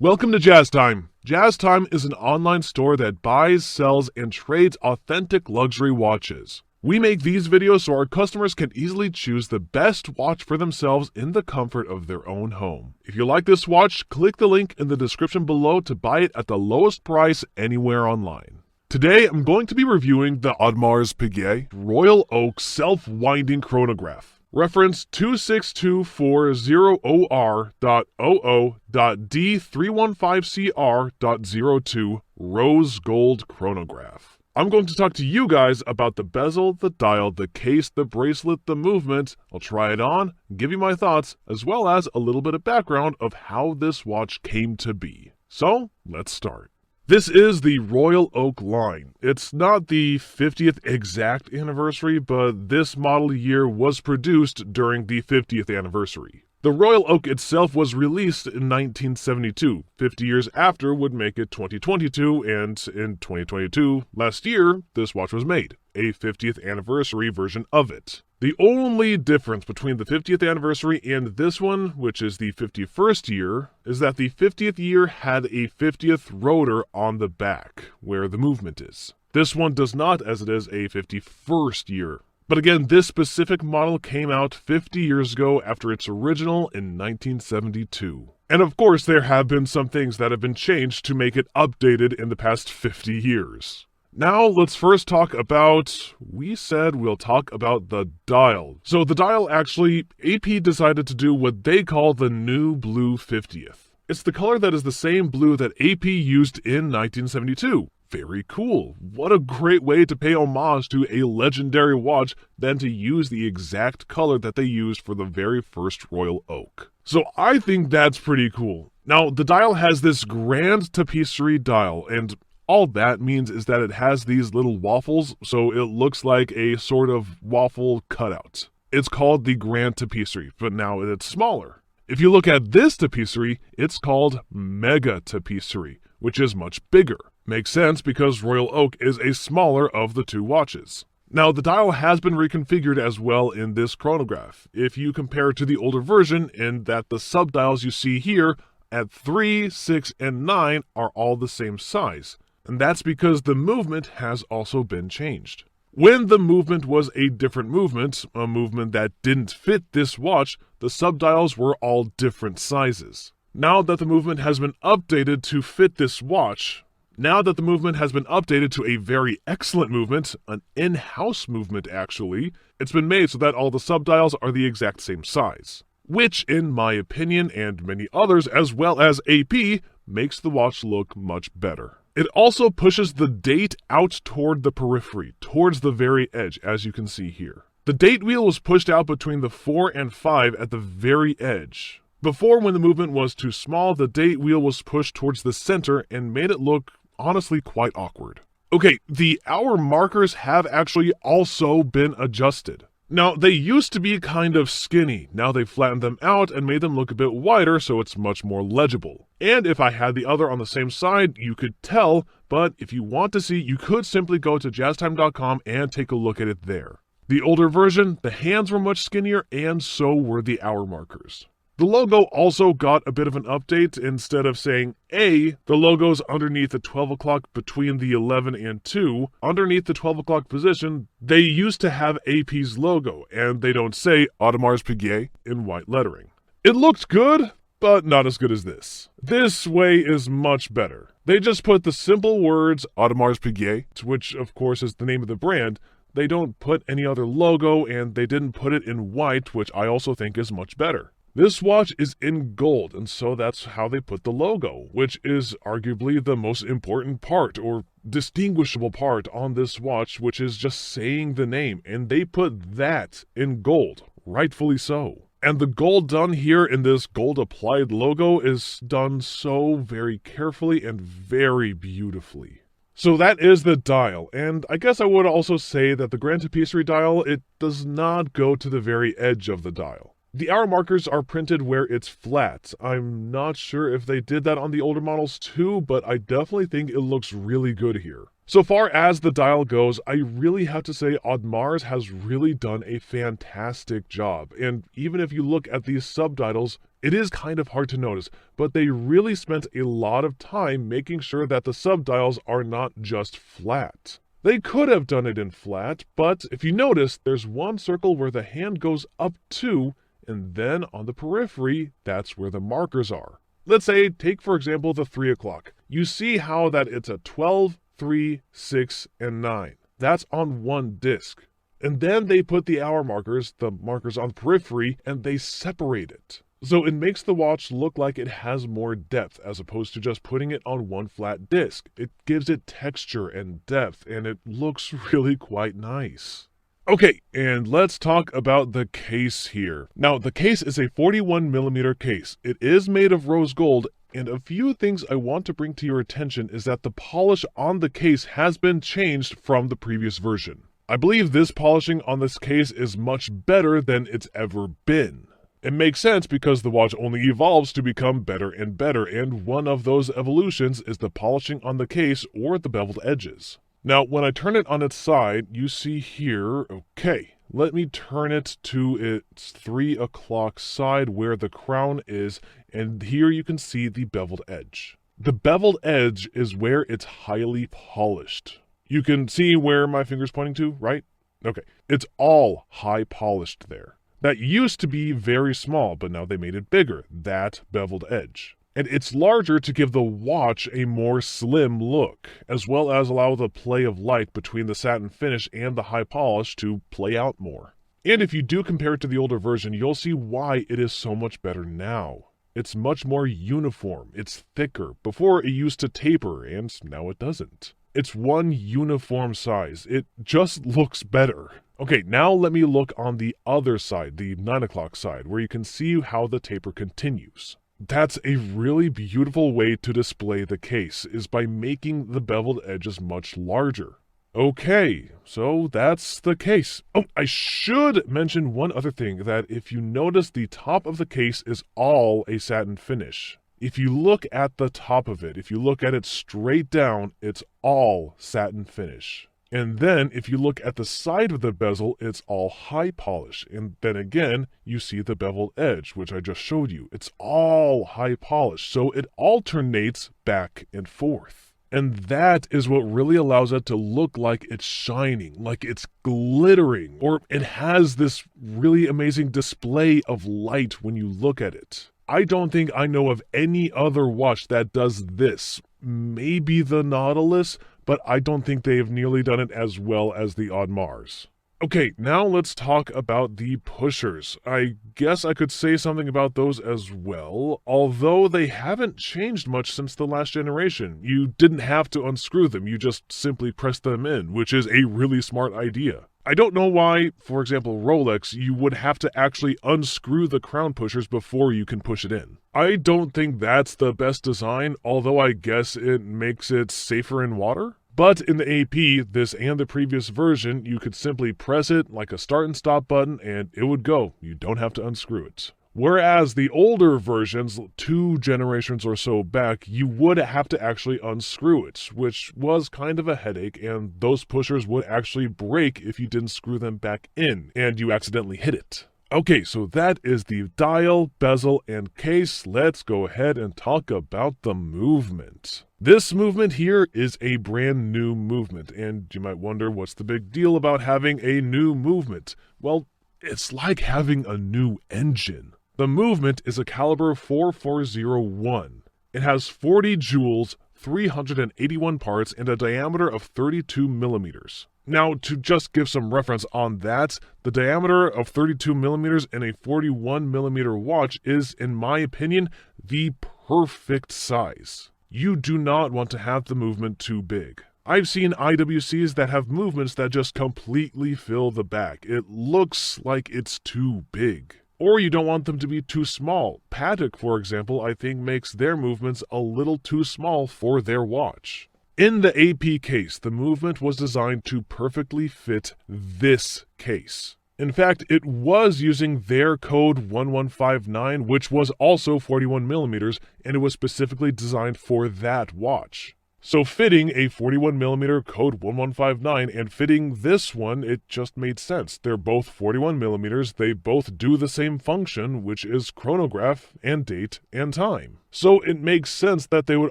Welcome to Jazz Time. Jazz Time is an online store that buys, sells, and trades authentic luxury watches. We make these videos so our customers can easily choose the best watch for themselves in the comfort of their own home. If you like this watch, click the link in the description below to buy it at the lowest price anywhere online. Today, I'm going to be reviewing the Audemars Piguet Royal Oak Self-Winding Chronograph. Reference 26240OR.OO.D315CR.02 Rose Gold Chronograph. I'm going to talk to you guys about the bezel, the dial, the case, the bracelet, the movement. I'll try it on, give you my thoughts, as well as a little bit of background of how this watch came to be. So, let's start. This is the Royal Oak line. It's not the 50th exact anniversary, but this model year was produced during the 50th anniversary. The Royal Oak itself was released in 1972. 50 years after would make it 2022, and in 2022, last year, this watch was made, a 50th anniversary version of it. The only difference between the 50th anniversary and this one, which is the 51st year, is that the 50th year had a 50th rotor on the back, where the movement is. This one does not, as it is a 51st year. But again, this specific model came out 50 years ago after its original in 1972. And of course, there have been some things that have been changed to make it updated in the past 50 years. Now, let's first talk about, we said we'll talk about the dial. So the dial actually, AP decided to do what they call the new blue 50th. It's the color that is the same blue that AP used in 1972. Very cool. What a great way to pay homage to a legendary watch than to use the exact color that they used for the very first Royal Oak. So I think that's pretty cool. Now, the dial has this grand tapisserie dial, and all that means is that it has these little waffles, so it looks like a sort of waffle cutout. It's called the Grand Tapisserie, but now it's smaller. If you look at this tapisserie, it's called Mega Tapisserie, which is much bigger. Makes sense because Royal Oak is a smaller of the two watches. Now, the dial has been reconfigured as well in this chronograph. If you compare it to the older version, in that the subdials you see here at 3, 6, and 9 are all the same size. And that's because the movement has also been changed. When the movement was a different movement, a movement that didn't fit this watch, the subdials were all different sizes. Now that the movement has been updated to fit this watch, now that the movement has been updated to a very excellent movement, an in-house movement actually, it's been made so that all the subdials are the exact same size. Which, in my opinion, and many others as well as AP, makes the watch look much better. It also pushes the date out toward the periphery, towards the very edge, as you can see here. The date wheel was pushed out between the 4 and 5 at the very edge. Before, when the movement was too small, the date wheel was pushed towards the center and made it look, honestly, quite awkward. Okay, the hour markers have actually also been adjusted. Now, they used to be kind of skinny. Now they've flattened them out and made them look a bit wider so it's much more legible. And if I had the other on the same side, you could tell, but if you want to see, you could simply go to jazztime.com and take a look at it there. The older version, the hands were much skinnier and so were the hour markers. The logo also got a bit of an update. Instead of saying A, the logo's underneath the 12 o'clock between the 11 and 2. Underneath the 12 o'clock position, they used to have AP's logo, and they don't say Audemars Piguet in white lettering. It looked good, but not as good as this. This way is much better. They just put the simple words Audemars Piguet, which of course is the name of the brand. They don't put any other logo, and they didn't put it in white, which I also think is much better. This watch is in gold, and so that's how they put the logo, which is arguably the most important part, or distinguishable part on this watch, which is just saying the name, and they put that in gold, rightfully so. And the gold done here in this gold applied logo is done so very carefully and very beautifully. So that is the dial, and I guess I would also say that the Grand Tapisserie dial, it does not go to the very edge of the dial. The hour markers are printed where it's flat. I'm not sure if they did that on the older models too, but I definitely think it looks really good here. So far as the dial goes, I really have to say Audemars has really done a fantastic job. And even if you look at these subdials, It is kind of hard to notice, but they really spent a lot of time making sure that the subdials are not just flat. They could have done it in flat, but if you notice, there's one circle where the hand goes up to, and then on the periphery, that's where the markers are. Let's say, take for example the 3 o'clock. You see how that it's a 12, 3, 6, and 9. That's on one disc. And then they put the hour markers, the markers on the periphery, and they separate it. So it makes the watch look like it has more depth as opposed to just putting it on one flat disc. It gives it texture and depth, and it looks really quite nice. Okay, and let's talk about the case here. Now, the case is a 41mm case. It is made of rose gold, and a few things I want to bring to your attention is that the polish on the case has been changed from the previous version. I believe this polishing on this case is much better than it's ever been. It makes sense because the watch only evolves to become better and better, and one of those evolutions is the polishing on the case or the beveled edges. Now, when I turn it on its side, you see here, okay, let me turn it to its 3 o'clock side where the crown is, and here you can see the beveled edge. The beveled edge is where it's highly polished. You can see where my finger's pointing to, right? Okay, it's all high polished there. That used to be very small, but now they made it bigger, that beveled edge. And it's larger to give the watch a more slim look, as well as allow the play of light between the satin finish and the high polish to play out more. And if you do compare it to the older version, you'll see why it is so much better now. It's much more uniform, it's thicker. Before it used to taper, and now it doesn't. It's one uniform size. It just looks better. Okay, now let me look on the other side, the 9 o'clock side, where you can see how the taper continues. That's a really beautiful way to display the case, is by making the beveled edges much larger. Okay, so that's the case. Oh, I should mention one other thing, that if you notice, the top of the case is all a satin finish. If you look at the top of it, if you look at it straight down, it's all satin finish. And then if you look at the side of the bezel, it's all high polish. And then again, you see the beveled edge, which I just showed you. It's all high polish, so it alternates back and forth. And that is what really allows it to look like it's shining, like it's glittering, or it has this really amazing display of light when you look at it. I don't think I know of any other watch that does this. Maybe the Nautilus, but I don't think they have nearly done it as well as the Audemars. Okay, now let's talk about the pushers. I guess I could say something about those as well, although they haven't changed much since the last generation. You didn't have to unscrew them, you just simply pressed them in, which is a really smart idea. I don't know why, for example, Rolex, you would have to actually unscrew the crown pushers before you can push it in. I don't think that's the best design, although I guess it makes it safer in water. But in the AP, this and the previous version, you could simply press it like a start and stop button and it would go. You don't have to unscrew it. Whereas the older versions, 2 generations or so back, you would have to actually unscrew it, which was kind of a headache, and those pushers would actually break if you didn't screw them back in, and you accidentally hit it. Okay, so that is the dial, bezel, and case. Let's go ahead and talk about the movement. This movement here is a brand new movement, and you might wonder what's the big deal about having a new movement. Well, it's like having a new engine. The movement is a caliber 4401. It has 40 jewels, 381 parts, and a diameter of 32 millimeters. Now, to just give some reference on that, the diameter of 32 millimeters in a 41 millimeter watch is, in my opinion, the perfect size. You do not want to have the movement too big. I've seen IWCs that have movements that just completely fill the back. It looks like it's too big. Or you don't want them to be too small. Patek, for example, I think makes their movements a little too small for their watch. In the AP case, the movement was designed to perfectly fit this case. In fact, it was using their code 1159, which was also 41 millimeters, and it was specifically designed for that watch. So fitting a 41mm code 1159 and fitting this one, it just made sense. They're both 41mm, they both do the same function, which is chronograph and date and time. So it makes sense that they would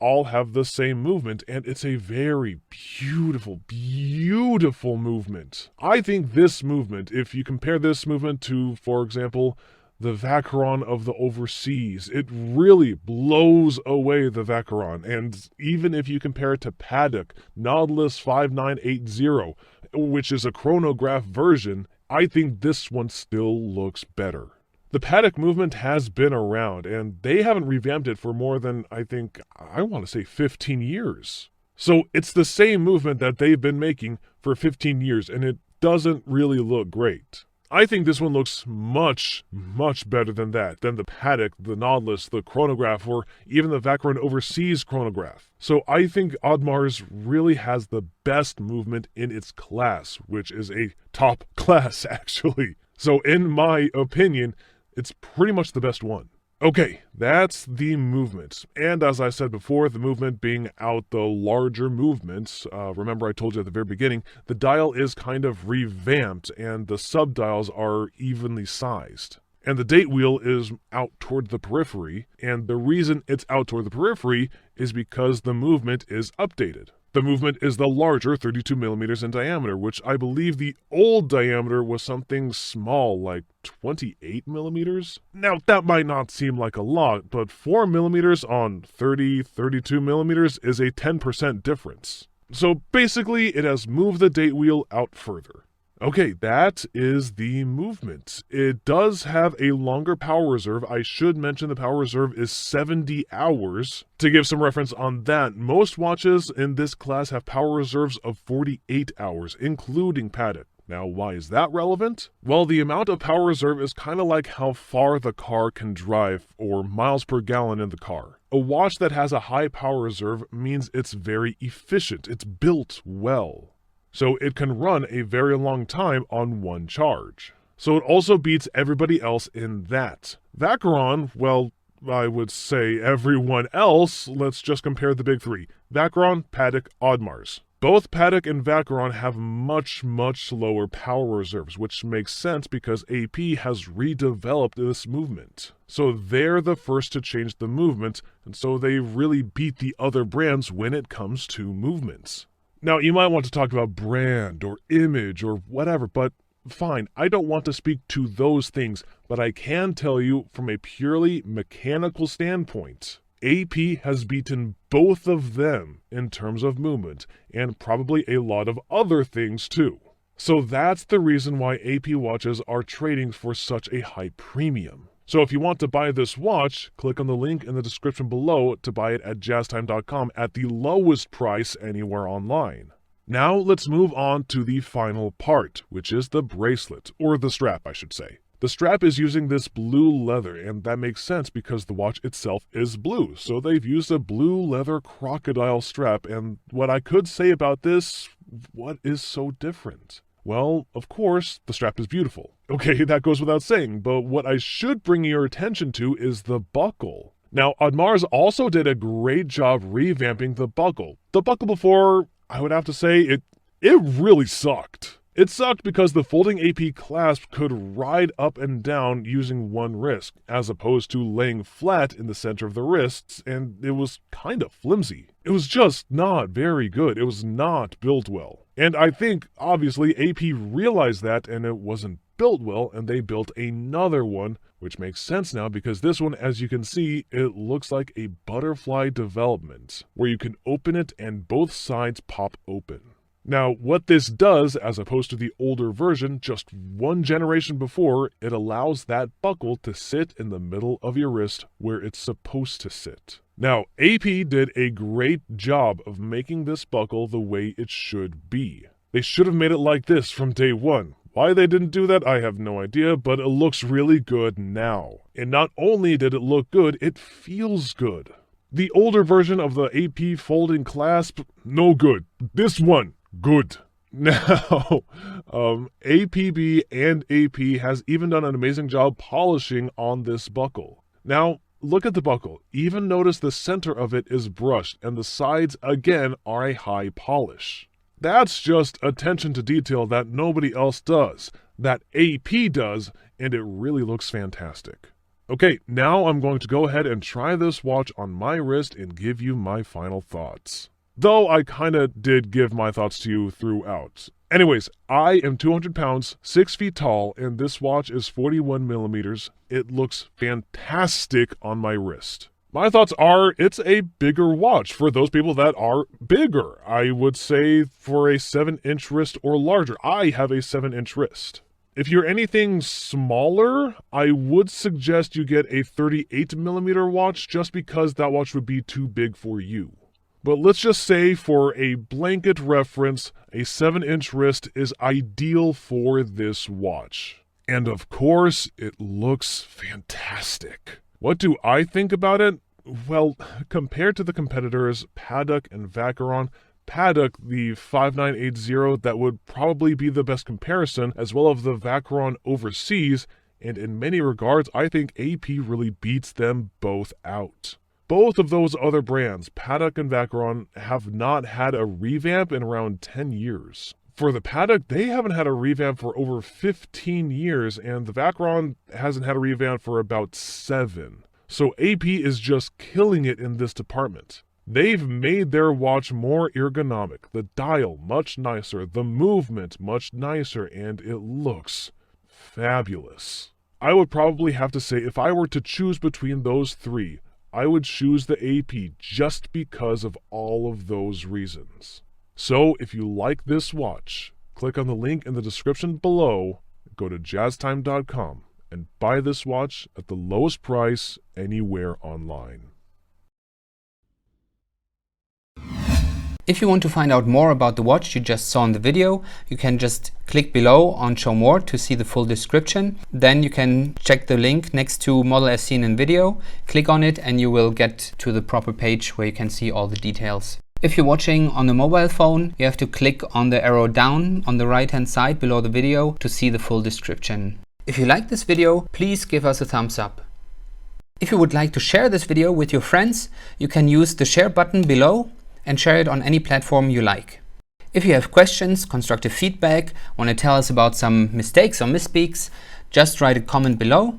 all have the same movement, and it's a very beautiful, beautiful movement. I think this movement, if you compare this movement to, for example, the Vacheron of the overseas, it really blows away the Vacheron. And even if you compare it to Paddock Nautilus 5980, which is a chronograph version, I think this one still looks better. The Paddock movement has been around, and they haven't revamped it for more than, I want to say 15 years. So it's the same movement that they've been making for 15 years, and it doesn't really look great. I think this one looks much, much better than that, than the Paddock, the Nautilus, the Chronograph, or even the Vacheron Overseas Chronograph. So I think Audemars really has the best movement in its class, which is a top class, actually. So in my opinion, it's pretty much the best one. Okay, that's the movement. And as I said before, the movement being out the larger movements, remember I told you at the very beginning, the dial is kind of revamped and the subdials are evenly sized. And the date wheel is out toward the periphery, and the reason it's out toward the periphery is because the movement is updated. The movement is the larger 32mm in diameter, which I believe the old diameter was something small, like 28mm. Now, that might not seem like a lot, but 4mm on 32mm is a 10% difference. So basically, it has moved the date wheel out further. Okay, that is the movement. It does have a longer power reserve. I should mention the power reserve is 70 hours. To give some reference on that, most watches in this class have power reserves of 48 hours, including Paddock. Now, why is that relevant? Well, the amount of power reserve is kind of like how far the car can drive, or miles per gallon in the car. A watch that has a high power reserve means it's very efficient. It's built well. So it can run a very long time on one charge. So it also beats everybody else in that. Vacheron, well, I would say everyone else, let's just compare the big three. Vacheron, Paddock, Audemars. Both Paddock and Vacheron have much, much lower power reserves, which makes sense because AP has redeveloped this movement. So they're the first to change the movement, and so they really beat the other brands when it comes to movements. Now, you might want to talk about brand or image or whatever, but fine, I don't want to speak to those things, but I can tell you from a purely mechanical standpoint, AP has beaten both of them in terms of movement, and probably a lot of other things too. So that's the reason why AP watches are trading for such a high premium. So if you want to buy this watch, click on the link in the description below to buy it at jazztime.com at the lowest price anywhere online. Now let's move on to the final part, which is the bracelet, or the strap I should say. The strap is using this blue leather, and that makes sense because the watch itself is blue, so they've used a blue leather crocodile strap, and what I could say about this, what is so different? Well, of course, the strap is beautiful. Okay, that goes without saying, but what I should bring your attention to is the buckle. Now, Audemars also did a great job revamping the buckle. The buckle before, I would have to say, it really sucked. It sucked because the folding AP clasp could ride up and down using one wrist, as opposed to laying flat in the center of the wrists, and it was kind of flimsy. It was just not very good. It was not built well. And I think, obviously, AP realized that and it wasn't built well, and they built another one, which makes sense now because this one, as you can see, it looks like a butterfly development, where you can open it and both sides pop open. Now, what this does, as opposed to the older version, just one generation before, it allows that buckle to sit in the middle of your wrist where it's supposed to sit. Now, AP did a great job of making this buckle the way it should be. They should have made it like this from day one. Why they didn't do that, I have no idea, but it looks really good now. And not only did it look good, it feels good. The older version of the AP folding clasp, no good. This one, good. Now, APB and AP has even done an amazing job polishing on this buckle. Now, look at the buckle. Even notice the center of it is brushed and the sides again are a high polish. That's just attention to detail that nobody else does, that AP does, and it really looks fantastic. Okay, now I'm going to go ahead and try this watch on my wrist and give you my final thoughts. Though I kinda did give my thoughts to you throughout. Anyways, I am 200 pounds, 6 feet tall, and this watch is 41 millimeters. It looks fantastic on my wrist. My thoughts are, it's a bigger watch for those people that are bigger. I would say for a 7-inch wrist or larger. I have a 7-inch wrist. If you're anything smaller, I would suggest you get a 38 millimeter watch just because that watch would be too big for you. But let's just say for a blanket reference, a 7-inch wrist is ideal for this watch. And of course, it looks fantastic. What do I think about it? Well, compared to the competitors, Patek and Vacheron, Patek, the 5980, that would probably be the best comparison, as well as the Vacheron overseas, and in many regards, I think AP really beats them both out. Both of those other brands, Patek and Vacheron, have not had a revamp in around 10 years. For the Patek, they haven't had a revamp for over 15 years, and the Vacheron hasn't had a revamp for about 7. So AP is just killing it in this department. They've made their watch more ergonomic, the dial much nicer, the movement much nicer, and it looks fabulous. I would probably have to say if I were to choose between those three, I would choose the AP just because of all of those reasons. So if you like this watch, click on the link in the description below, go to jazztime.com and buy this watch at the lowest price anywhere online. If you want to find out more about the watch you just saw in the video, you can just click below on Show More to see the full description. Then you can check the link next to model as seen in video, click on it and you will get to the proper page where you can see all the details. If you're watching on a mobile phone, you have to click on the arrow down on the right hand side below the video to see the full description. If you like this video, please give us a thumbs up. If you would like to share this video with your friends, you can use the share button below and share it on any platform you like. If you have questions, constructive feedback, want to tell us about some mistakes or misspeaks, just write a comment below.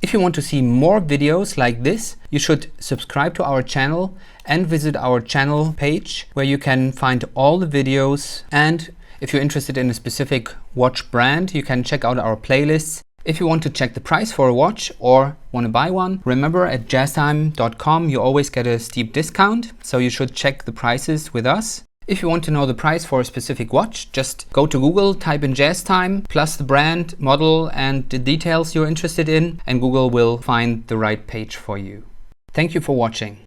If you want to see more videos like this, you should subscribe to our channel and visit our channel page where you can find all the videos. And if you're interested in a specific watch brand, you can check out our playlists. If you want to check the price for a watch or want to buy one, remember at jazztime.com you always get a steep discount, so you should check the prices with us. If you want to know the price for a specific watch, just go to Google, type in JazzTime, plus the brand, model and the details you're interested in, and Google will find the right page for you. Thank you for watching.